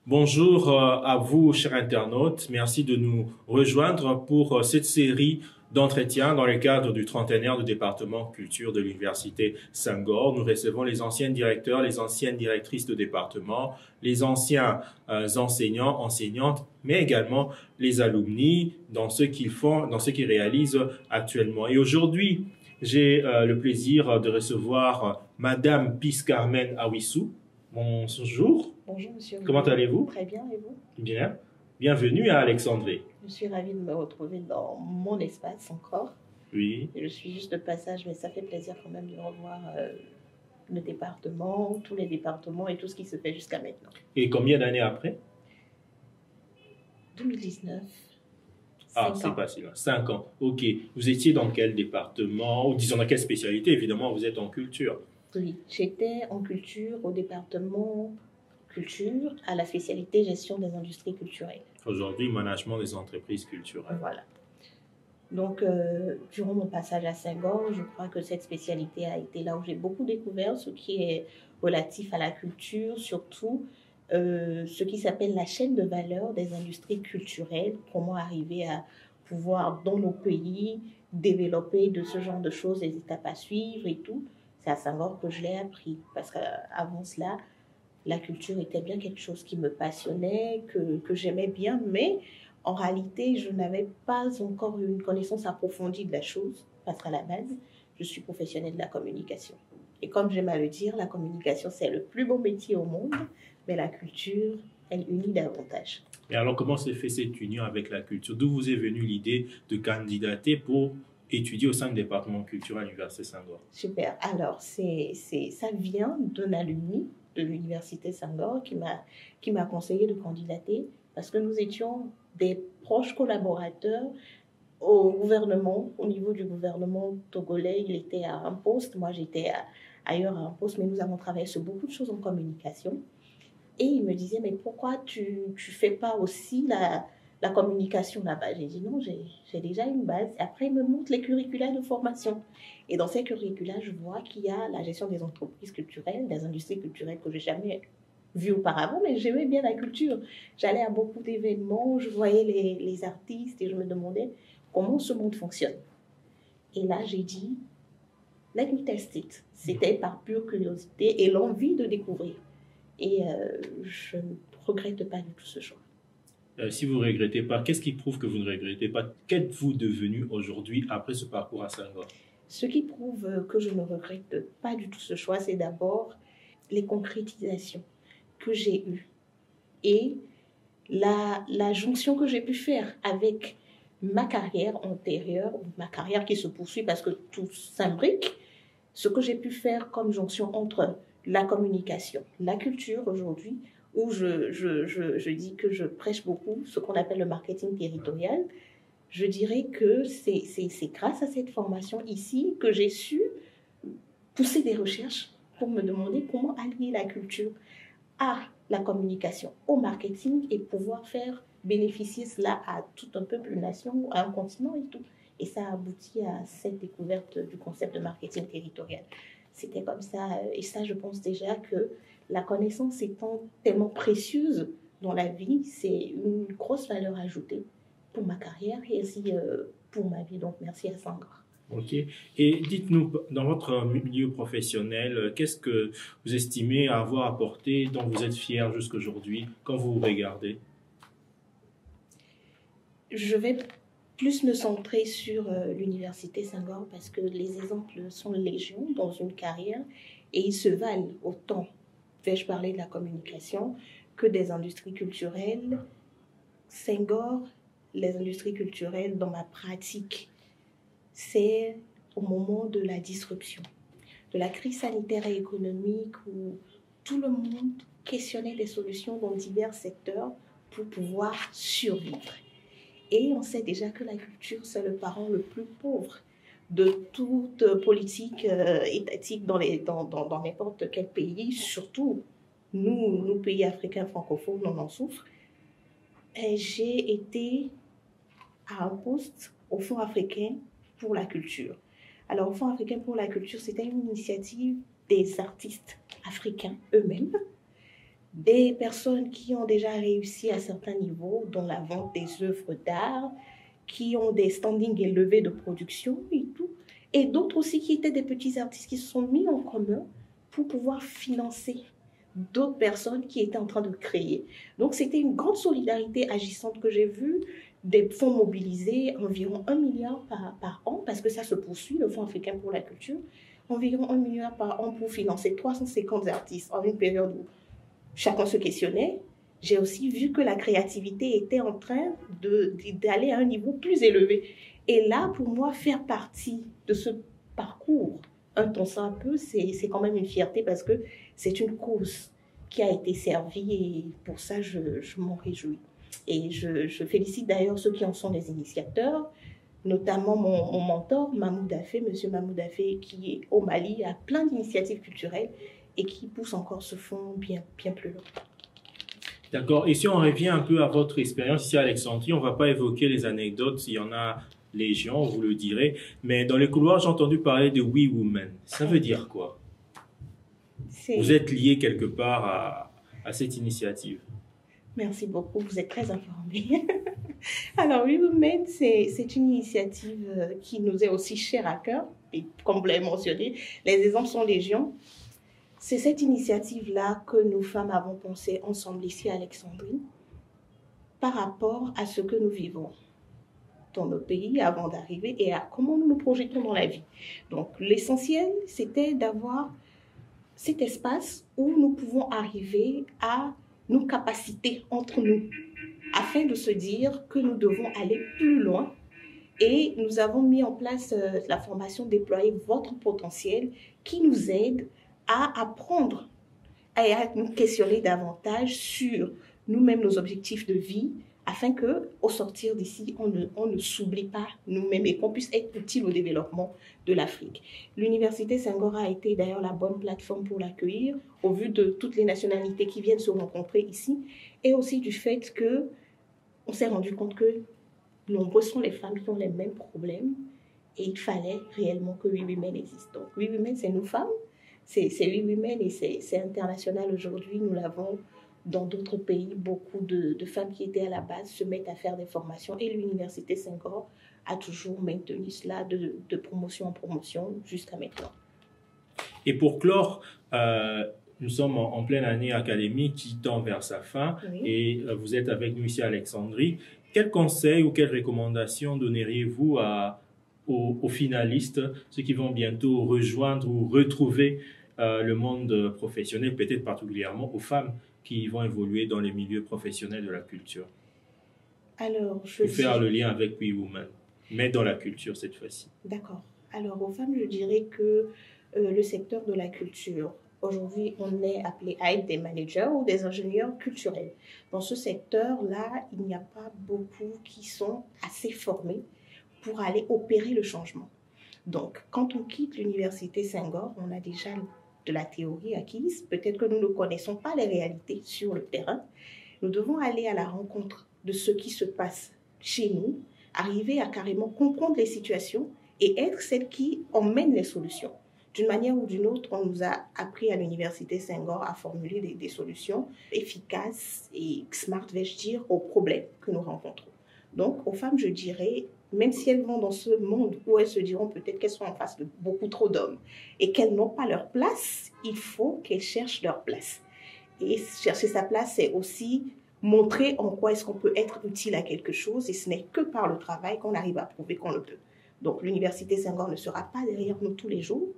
Bonjour à vous, chers internautes. Merci de nous rejoindre pour cette série d'entretiens dans le cadre du trentenaire du département culture de l'Université Senghor. Nous recevons les anciens directeurs, les anciennes directrices de département, les anciens enseignants, enseignantes, mais également les alumni dans ce qu'ils font, dans ce qu'ils réalisent actuellement. Et aujourd'hui, j'ai le plaisir de recevoir Madame Peace Carmen Awissou. Bonjour. Bonjour monsieur. Comment allez-vous? Très bien, et vous? Bien. Bienvenue à Alexandrie. Je suis ravie de me retrouver dans mon espace encore. Oui. Je suis juste de passage, mais ça fait plaisir quand même de revoir le département, tous les départements et tout ce qui se fait jusqu'à maintenant. Et combien d'années après? 2019. Ah, c'est pas si loin. 5 ans. OK. Vous étiez dans quel département? Ou disons dans quelle spécialité? Évidemment, vous êtes en culture. Oui, j'étais en culture au département culture à la spécialité gestion des industries culturelles. Aujourd'hui, management des entreprises culturelles. Voilà. Donc, durant mon passage à Senghor, je crois que cette spécialité a été là où j'ai beaucoup découvert ce qui est relatif à la culture, surtout ce qui s'appelle la chaîne de valeur des industries culturelles, comment arriver à pouvoir, dans nos pays, développer de ce genre de choses, les étapes à suivre et tout. C'est à Senghor que je l'ai appris, parce qu'avant cela, la culture était bien quelque chose qui me passionnait, que j'aimais bien, mais en réalité, je n'avais pas encore une connaissance approfondie de la chose, parce qu'à la base, je suis professionnelle de la communication. Et comme j'aime à le dire, la communication, c'est le plus beau métier au monde, mais la culture, elle unit davantage. Et alors, comment s'est fait cette union avec la culture? D'où vous est venue l'idée de candidater pour étudier au sein du département culture à l'Université Senghor? Super. Alors, ça vient d'un alumni de l'Université Senghor qui m'a conseillé de candidater parce que nous étions des proches collaborateurs au gouvernement, au niveau du gouvernement togolais. Il était à un poste, moi j'étais ailleurs à un poste, mais nous avons travaillé sur beaucoup de choses en communication. Et il me disait, mais pourquoi tu fais pas aussi la communication là-bas? J'ai dit non, j'ai déjà une base. Et après, il me montre les curricula de formation. Et dans ces curricula, je vois qu'il y a la gestion des entreprises culturelles, des industries culturelles que je n'ai jamais vues auparavant, mais j'aimais bien la culture. J'allais à beaucoup d'événements, je voyais les artistes et je me demandais comment ce monde fonctionne. Et là, j'ai dit, let me test it. C'était par pure curiosité et l'envie de découvrir. Et je ne regrette pas du tout ce choix. Si vous ne regrettez pas, qu'est-ce qui prouve que vous ne regrettez pas? Qu'êtes-vous devenu aujourd'hui après ce parcours à Senghor? Ce qui prouve que je ne regrette pas du tout ce choix, c'est d'abord les concrétisations que j'ai eues et la jonction que j'ai pu faire avec ma carrière antérieure, ma carrière qui se poursuit parce que tout s'imbrique, ce que j'ai pu faire comme jonction entre la communication, la culture aujourd'hui, où je dis que je prêche beaucoup ce qu'on appelle le marketing territorial. Je dirais que c'est grâce à cette formation ici que j'ai su pousser des recherches pour me demander comment allier la culture à la communication, au marketing et pouvoir faire bénéficier cela à tout un peuple, une nation, à un continent et tout. Et ça a abouti à cette découverte du concept de marketing territorial. C'était comme ça. Et ça, je pense déjà que la connaissance étant tellement précieuse dans la vie, c'est une grosse valeur ajoutée pour ma carrière et aussi pour ma vie. Donc, merci à Senghor. OK. Et dites-nous, dans votre milieu professionnel, qu'est-ce que vous estimez avoir apporté, dont vous êtes fier jusqu'aujourd'hui, quand vous vous regardez? Je vais plus me centrer sur l'Université Senghor parce que les exemples sont légion dans une carrière et ils se valent autant, vais-je parler de la communication, que des industries culturelles. Senghor, les industries culturelles, dans ma pratique, c'est au moment de la disruption, de la crise sanitaire et économique où tout le monde questionnait des solutions dans divers secteurs pour pouvoir survivre. Et on sait déjà que la culture, c'est le parent le plus pauvre de toute politique étatique dans n'importe quel pays, surtout nous, pays africains francophones, on en souffre. Et j'ai été à un poste au Fonds africain pour la culture. Alors, au Fonds africain pour la culture, c'était une initiative des artistes africains eux-mêmes des personnes qui ont déjà réussi à certains niveaux dans la vente des œuvres d'art, qui ont des standings élevés de production et tout, et d'autres aussi qui étaient des petits artistes qui se sont mis en commun pour pouvoir financer d'autres personnes qui étaient en train de créer. Donc c'était une grande solidarité agissante que j'ai vue, des fonds mobilisés, environ 1 milliard par an, parce que ça se poursuit, le Fonds africain pour la culture, environ 1 milliard par an pour financer 350 artistes en une période où chacun se questionnait. J'ai aussi vu que la créativité était en train d'aller à un niveau plus élevé. Et là, pour moi, faire partie de ce parcours, un temps ça un peu, c'est quand même une fierté parce que c'est une cause qui a été servie et pour ça, je m'en réjouis. Et je félicite d'ailleurs ceux qui en sont les initiateurs, notamment mon mentor, Mahmoud Afé, monsieur Mahmoud Afé, qui est au Mali, a plein d'initiatives culturelles et qui pousse encore ce fonds bien plus loin. D'accord. Et si on revient un peu à votre expérience ici à Alexandrie, on ne va pas évoquer les anecdotes, s'il y en a légion, vous le direz, mais dans les couloirs, j'ai entendu parler de We Women. Ça veut dire quoi? Vous êtes lié quelque part à cette initiative. Merci beaucoup, vous êtes très informé. Alors, We Women, c'est une initiative qui nous est aussi chère à cœur, et comme vous l'avez mentionné, les exemples sont légion. C'est cette initiative-là que nous femmes avons pensé ensemble ici à Alexandrie par rapport à ce que nous vivons dans nos pays avant d'arriver et à comment nous nous projetons dans la vie. Donc, l'essentiel, c'était d'avoir cet espace où nous pouvons arriver à nous capaciter entre nous afin de se dire que nous devons aller plus loin. Et nous avons mis en place la formation Déployer votre potentiel qui nous aide à apprendre et à nous questionner davantage sur nous-mêmes, nos objectifs de vie, afin qu'au sortir d'ici, on ne s'oublie pas nous-mêmes et qu'on puisse être utile au développement de l'Afrique. L'Université Senghor a été d'ailleurs la bonne plateforme pour l'accueillir, au vu de toutes les nationalités qui viennent se rencontrer ici, et aussi du fait qu'on s'est rendu compte que nombreuses sont les femmes qui ont les mêmes problèmes, et il fallait réellement que We Women existe. Donc We Women, c'est nous femmes, c'est We Women et c'est international aujourd'hui. Nous l'avons dans d'autres pays. Beaucoup de femmes qui étaient à la base se mettent à faire des formations et l'Université Senghor a toujours maintenu cela de promotion en promotion jusqu'à maintenant. Et pour clore, nous sommes en pleine année académique qui tend vers sa fin, oui. Et vous êtes avec nous ici à Alexandrie. Quels conseils ou quelles recommandations donneriez-vous aux finalistes, ceux qui vont bientôt rejoindre ou retrouver le monde professionnel, peut-être particulièrement aux femmes qui vont évoluer dans les milieux professionnels de la culture? Alors, pour faire le lien avec We Women, mais dans la culture cette fois-ci. D'accord. Alors, aux femmes, je dirais que le secteur de la culture, aujourd'hui, on est appelé à être des managers ou des ingénieurs culturels. Dans ce secteur-là, il n'y a pas beaucoup qui sont assez formés pour aller opérer le changement. Donc, quand on quitte l'Université Senghor, on a déjà de la théorie acquise. Peut-être que nous ne connaissons pas les réalités sur le terrain. Nous devons aller à la rencontre de ce qui se passe chez nous, arriver à carrément comprendre les situations et être celle qui emmène les solutions. D'une manière ou d'une autre, on nous a appris à l'Université Senghor à formuler des solutions efficaces et smart, vais-je dire, aux problèmes que nous rencontrons. Donc, aux femmes, je dirais, même si elles vont dans ce monde où elles se diront peut-être qu'elles sont en face de beaucoup trop d'hommes et qu'elles n'ont pas leur place, il faut qu'elles cherchent leur place. Et chercher sa place, c'est aussi montrer en quoi est-ce qu'on peut être utile à quelque chose et ce n'est que par le travail qu'on arrive à prouver qu'on le peut. Donc l'Université Senghor ne sera pas derrière nous tous les jours,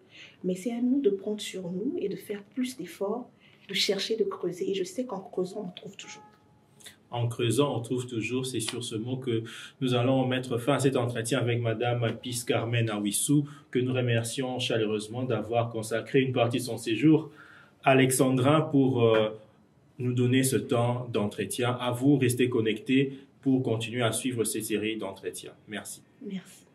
mais c'est à nous de prendre sur nous et de faire plus d'efforts, de chercher, de creuser. Et je sais qu'en creusant, on trouve toujours. En creusant, on trouve toujours. C'est sur ce mot que nous allons mettre fin à cet entretien avec Madame Peace Carmen Awissou, que nous remercions chaleureusement d'avoir consacré une partie de son séjour alexandrin pour nous donner ce temps d'entretien. À vous, restez connectés pour continuer à suivre cette série d'entretiens. Merci. Merci.